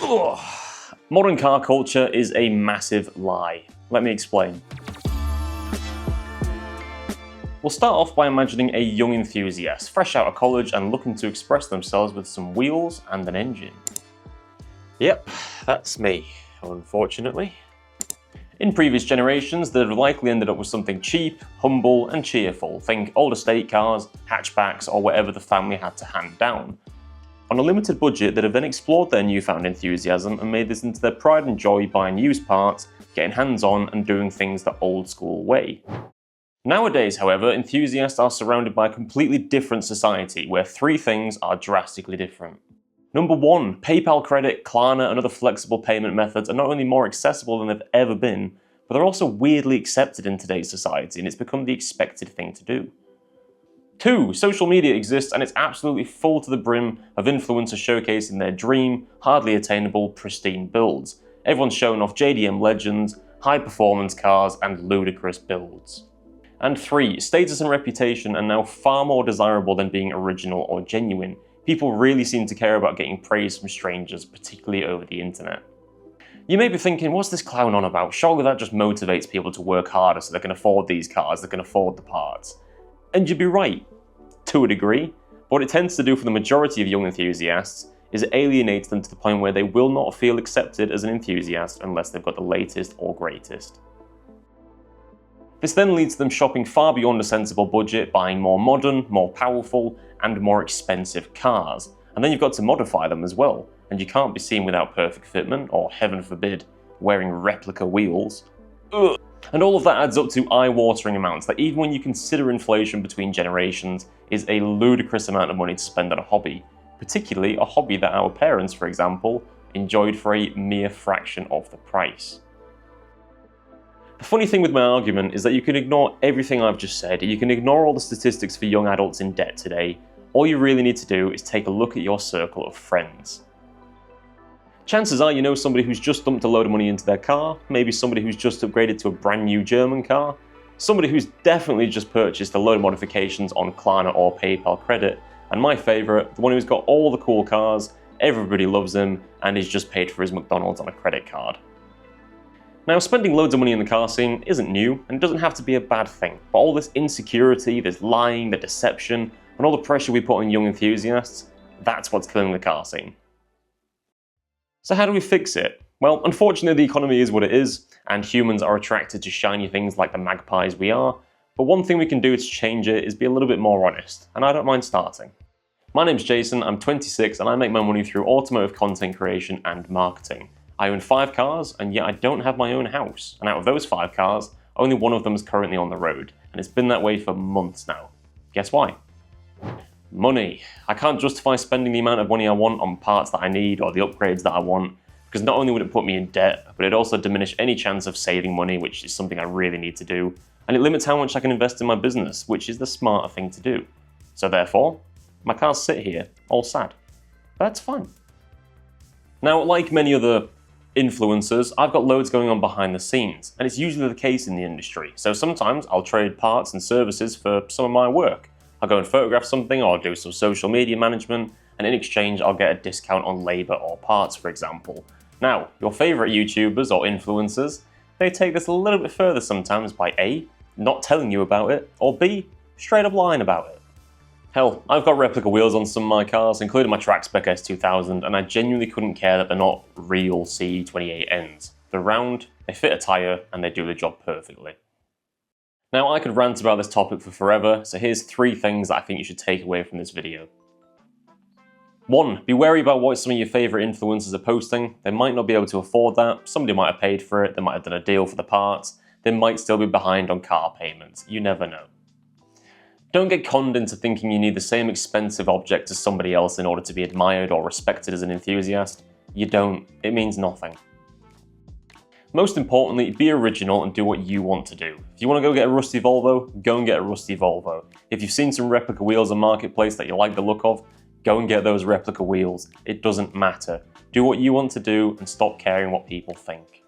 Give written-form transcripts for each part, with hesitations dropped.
Ugh. Modern car culture is a massive lie. Let me explain. We'll start off by imagining a young enthusiast, fresh out of college and looking to express themselves with some wheels and an engine. Yep, that's me, unfortunately. In previous generations, they'd have likely ended up with something cheap, humble and cheerful. Think old estate cars, hatchbacks or whatever the family had to hand down. On a limited budget, they'd have then explored their newfound enthusiasm and made this into their pride and joy buying used parts, getting hands-on and doing things the old school way. Nowadays, however, enthusiasts are surrounded by a completely different society where three things are drastically different. Number one, PayPal credit, Klarna and other flexible payment methods are not only more accessible than they've ever been, but they're also weirdly accepted in today's society and it's become the expected thing to do. Two, social media exists and it's absolutely full to the brim of influencers showcasing their dream, hardly attainable, pristine builds. Everyone's showing off JDM legends, high performance cars and ludicrous builds. And three, status and reputation are now far more desirable than being original or genuine. People really seem to care about getting praise from strangers, particularly over the internet. You may be thinking, what's this clown on about? Surely that just motivates people to work harder so they can afford these cars, they can afford the parts. And you'd be right, to a degree. But what it tends to do for the majority of young enthusiasts is it alienates them to the point where they will not feel accepted as an enthusiast unless they've got the latest or greatest. This then leads to them shopping far beyond a sensible budget, buying more modern, more powerful, and more expensive cars. And then you've got to modify them as well, and you can't be seen without perfect fitment, or heaven forbid, wearing replica wheels. Ugh. And all of that adds up to eye-watering amounts that even when you consider inflation between generations is a ludicrous amount of money to spend on a hobby, particularly a hobby that our parents, for example, enjoyed for a mere fraction of the price. The funny thing with my argument is that you can ignore everything I've just said, you can ignore all the statistics for young adults in debt today. All you really need to do is take a look at your circle of friends. Chances are you know somebody who's just dumped a load of money into their car, maybe somebody who's just upgraded to a brand new German car, somebody who's definitely just purchased a load of modifications on Klarna or PayPal credit, and my favourite, the one who's got all the cool cars, everybody loves him, and he's just paid for his McDonald's on a credit card. Now, spending loads of money in the car scene isn't new, and it doesn't have to be a bad thing, but all this insecurity, this lying, the deception, and all the pressure we put on young enthusiasts, that's what's killing the car scene. So how do we fix it? Well, unfortunately the economy is what it is, and humans are attracted to shiny things like the magpies we are, but one thing we can do to change it is be a little bit more honest, and I don't mind starting. My name's Jason, I'm 26, and I make my money through automotive content creation and marketing. I own 5 cars, and yet I don't have my own house. And out of those 5 cars, only one of them is currently on the road. And it's been that way for months now. Guess why? Money. I can't justify spending the amount of money I want on parts that I need or the upgrades that I want, because not only would it put me in debt, but it'd also diminish any chance of saving money, which is something I really need to do. And it limits how much I can invest in my business, which is the smarter thing to do. So therefore, my cars sit here, all sad. But that's fine. Now, like many other influencers, I've got loads going on behind the scenes, and it's usually the case in the industry. So sometimes I'll trade parts and services for some of my work. I'll go and photograph something or do some social media management, and in exchange I'll get a discount on labour or parts, for example. Now, your favourite YouTubers or influencers, they take this a little bit further sometimes by A, not telling you about it, or B, straight up lying about it. Hell, I've got replica wheels on some of my cars, including my track spec S2000, and I genuinely couldn't care that they're not real C28Ns. They're round, they fit a tyre, and they do the job perfectly. Now, I could rant about this topic for forever, so here's 3 things that I think you should take away from this video. 1. Be wary about what some of your favourite influencers are posting. They might not be able to afford that, somebody might have paid for it, they might have done a deal for the parts, they might still be behind on car payments, you never know. Don't get conned into thinking you need the same expensive object as somebody else in order to be admired or respected as an enthusiast. You don't. It means nothing. Most importantly, be original and do what you want to do. If you want to go get a rusty Volvo, go and get a rusty Volvo. If you've seen some replica wheels on Marketplace that you like the look of, go and get those replica wheels. It doesn't matter. Do what you want to do and stop caring what people think.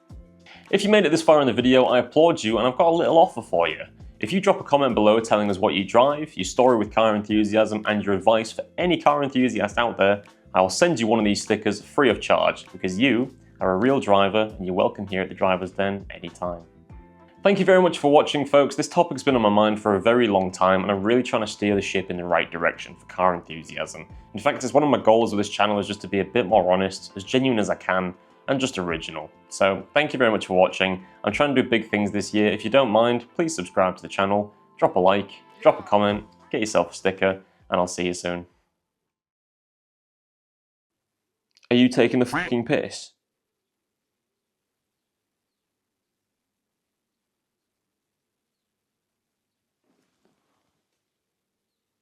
If you made it this far in the video, I applaud you and I've got a little offer for you. If you drop a comment below telling us what you drive, your story with car enthusiasm, and your advice for any car enthusiast out there, I will send you one of these stickers free of charge because you are a real driver and you're welcome here at the Driver's Den anytime. Thank you very much for watching, folks. This topic's been on my mind for a very long time and I'm really trying to steer the ship in the right direction for car enthusiasm. In fact, it's one of my goals with this channel is just to be a bit more honest, as genuine as I can, and just original. So thank you very much for watching. I'm trying to do big things this year. If you don't mind, please subscribe to the channel, drop a like, drop a comment, get yourself a sticker, and I'll see you soon. Are you taking the fucking piss?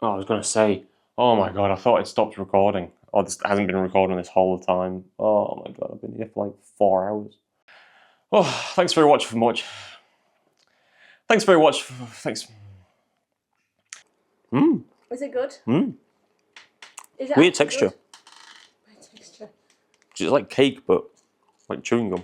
Oh, I was going to say, oh my god, I thought it stopped recording. Oh, this hasn't been recording this whole time. Oh my god, I've been here for like 4 hours. Oh, thanks very much for much. Thanks very much. Thanks. Is it good? Is it Weird texture. good? Weird texture. It's like cake, but like chewing gum.